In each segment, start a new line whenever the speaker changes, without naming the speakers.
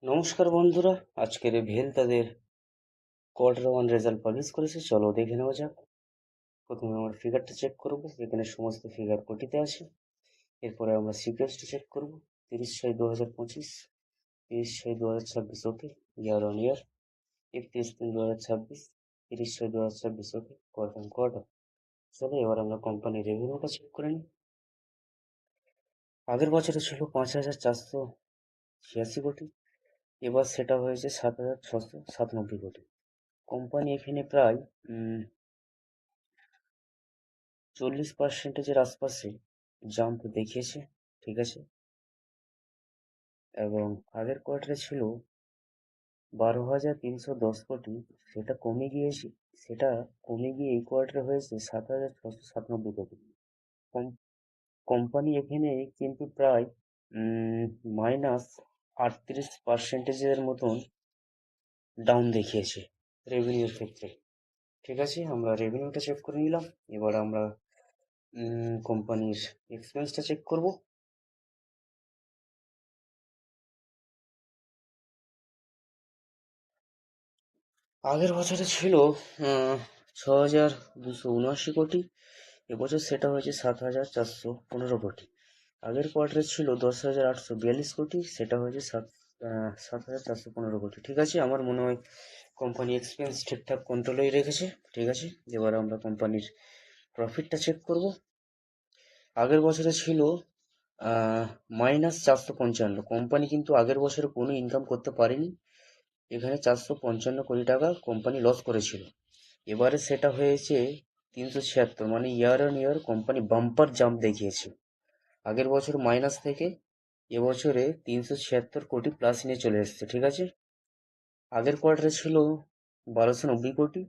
নমস্কার বন্ধুরা, আজকের ভেল তাদের কোয়ার্টার ওয়ান রেজাল্ট পাবলিশ করেছে। চলো দেখে নেওয়া যাক। প্রথমে আমরা ফিগারটা চেক করব, এখানে সমস্ত ফিগার কোটিতে আছে। এরপরে আমরা সিকোয়েন্সটা চেক করব। 30/6/2025, 30/6/2026 okay, year on year. 31/3/2026, 30/6/2026 okay, quarter on quarter. চলো এবার আমরা কোম্পানির রেভিনিউটা চেক করে নিই। আগের বছরে ছিল 5,486 কোটি, এবার সেটা হয়েছে 7,697 কোটি। কোম্পানি এখানে প্রায় 40%-এর আশপাশে জাম্প দেখিয়েছে, ঠিক আছে। এবং আগের কোয়ার্টারে ছিল 12,310 কোটি, সেটা কমে গিয়ে এই কোয়ার্টারে হয়েছে 7,697 কোটি। কোম্পানি এখানে কিন্তু প্রায় -38%-এর মতন ডাউন দেখিয়েছে রেভিনিউর ক্ষেত্রে, ঠিক আছে। আমরা রেভিনিউটা চেক করে নিলাম। এবার আমরা কোম্পানির এক্সপেন্সটা চেক করব। আগের বছরে ছিল 6,279 কোটি, এবছর সেটা হয়েছে 7,415 কোটি। আগের কোয়ার্টারে ছিল 10,842 কোটি, সেটা হয়েছে 7,415 কোটি, ঠিক আছে। আমার মনে হয় কোম্পানি এক্সপেন্স ঠিকঠাক কন্ট্রোলেই রেখেছে, ঠিক আছে। এবার আমরা কোম্পানির প্রফিটটা চেক করব। আগের বছরে ছিল -455। কোম্পানি কিন্তু আগের বছরে কোনো ইনকাম করতে পারেনি, এখানে 455 কোটি টাকা কোম্পানি লস করেছিল। এবারে সেটা হয়েছে 376, মানে ইয়ার on year company bumper jump দেখিয়েছে। আগের বছর মাইনাস থেকে এবছরে 376 কোটি প্লাস নিয়ে চলে এসেছে, ঠিক আছে। আগের কোয়ার্টারে ছিল 1,290 কোটি,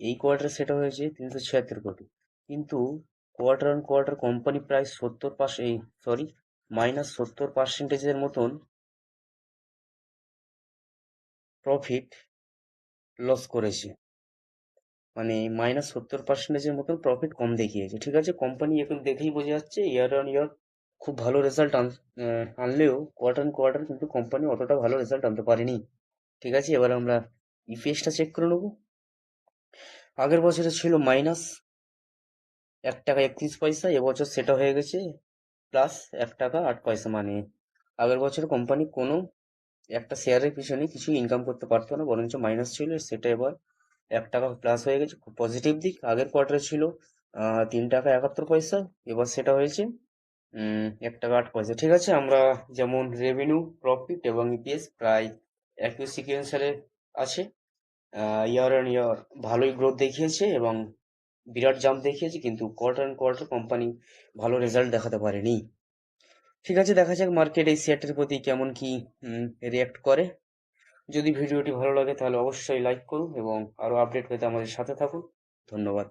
এই কোয়ার্টারে সেটা হয়েছে 376 কোটি। কিন্তু কোয়ার্টার অন কোয়ার্টার কোম্পানি প্রায় -70%-এর মতন প্রফিট লস করেছে, মানে -70%-এর মতন প্রফিট কম দেখিয়েছে, ঠিক আছে। কোম্পানি এখন দেখেই বোঝা যাচ্ছে ইয়ার অন ইয়ার খুব ভালো রেজাল্ট আনলেও কোয়ার্টার অন কোয়ার্টার কিন্তু কোম্পানি অতটা ভালো রেজাল্ট আনতে পারেনি, ঠিক আছে। এবার আমরা ইপিএসটা চেক করে নেব। আগের বছরে ছিল -1 টাকা 31 পয়সা, এবছর সেটা হয়ে গেছে +1 টাকা 8 পয়সা, মানে আগের বছর কোম্পানি কোনো একটা শেয়ারের পিছনে কিছু ইনকাম করতে পারতো না, বরঞ্চ মাইনাস ছিল, সেটা এবার 1 টাকা প্লাস হয়ে গেছে, খুব পজিটিভ দিক। আগের কোয়ার্টারে ছিল 3 টাকা 71 পয়সা, এবার সেটা হয়েছে 1 টাকা 8 পয়সা, ঠিক আছে। আমরা যেমন রেভিনিউ, প্রফিট এবং ইপিএস প্রায় একই সিকুয়েন্সারে আছে। ইয়ার অন ইয়ার ভালোই গ্রোথ দেখিয়েছে এবং বিরাট জাম্প দেখিয়েছে, কিন্তু কোয়ার্টার অন কোয়ার্টার কোম্পানি ভালো রেজাল্ট দেখাতে পারেনি, ঠিক আছে। দেখা যাক মার্কেট এই শেয়ারটার প্রতি কেমন কি রিয়াক্ট করে। যদি ভিডিওটি ভালো লাগে তাহলে অবশ্যই লাইক করুন এবং আরো আপডেট পেতে আমাদের সাথে থাকুন। ধন্যবাদ।